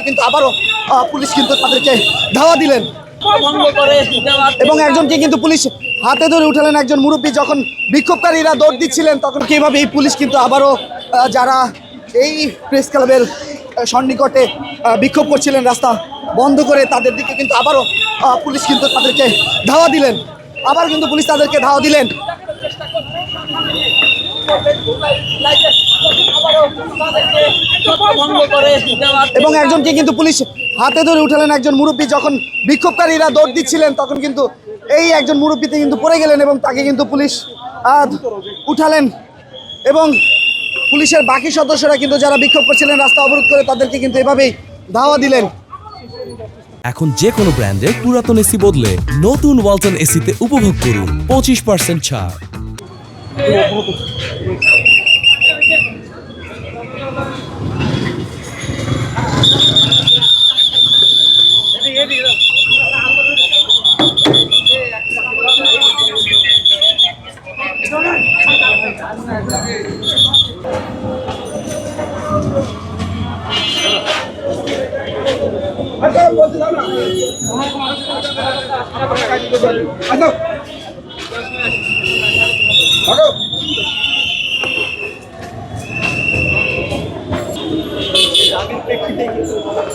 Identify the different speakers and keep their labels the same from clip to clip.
Speaker 1: কিন্তু আবারও পুলিশ কিন্তু তাদেরকে ধাওয়া দিলেন এবং একজনকে কিন্তু পুলিশ হাতে ধরে উঠালেন। একজন মুরব্বী যখন বিক্ষোভকারীরা দৌড় দিচ্ছিলেন তখন কিভাবে এই পুলিশ কিন্তু আবারও যারা এই প্রেস ক্লাবের সন্নিকটে বিক্ষোভ করছিলেন রাস্তা বন্ধ করে তাদের দিকে কিন্তু আবারও পুলিশ কিন্তু তাদেরকে ধাওয়া দিলেন। আবার কিন্তু পুলিশ তাদেরকে ধাওয়া দিলেন এবং একজনকে কিন্তু পুলিশ হাতে ধরে উঠালেন। একজন মুরব্বী যখন বিক্ষোভকারীরা দৌড় দিচ্ছিলেন তখন কিন্তু এই একজন মুরব্বীতে কিন্তু পড়ে গেলেন এবং তাকে কিন্তু পুলিশ উঠালেন এবং পুলিশের বাকি সদস্যরা কিন্তু যারা বিক্ষোভ করছিলেন রাস্তা অবরোধ করে তাদেরকে কিন্তু এভাবেই ধাওয়া দিলেন।
Speaker 2: এখন যে কোনো ব্র্যান্ডের পুরাতন এসি বদলে নতুন ওয়ালটন এসিতে উপভোগ করুন 25% ছাড়।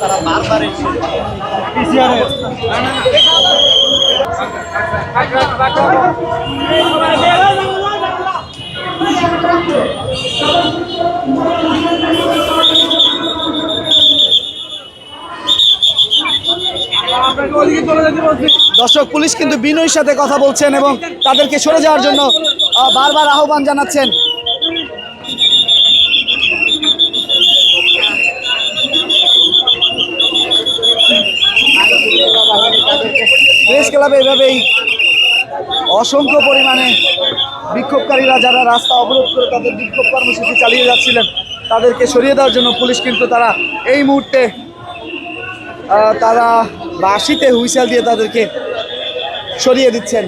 Speaker 1: তারা বারবার দর্শক পুলিশ কিন্তু বিনয়ের সাথে কথা বলছেন এবং তাদেরকে সরে যাওয়ার জন্য বারবার আহ্বান জানাচ্ছেন। প্রেস ক্লাবে এভাবেই অসংখ্য পরিমাণে বিক্ষোভকারীরা যারা রাস্তা অবরোধ করে তাদের বিক্ষোভ কর্মসূচি চালিয়ে যাচ্ছিলেন তাদেরকে সরিয়ে দেওয়ার জন্য পুলিশ কিন্তু তারা এই মুহূর্তে তারা বাঁশিতে হুইসেল দিয়ে তাদেরকে সরিয়ে দিচ্ছেন।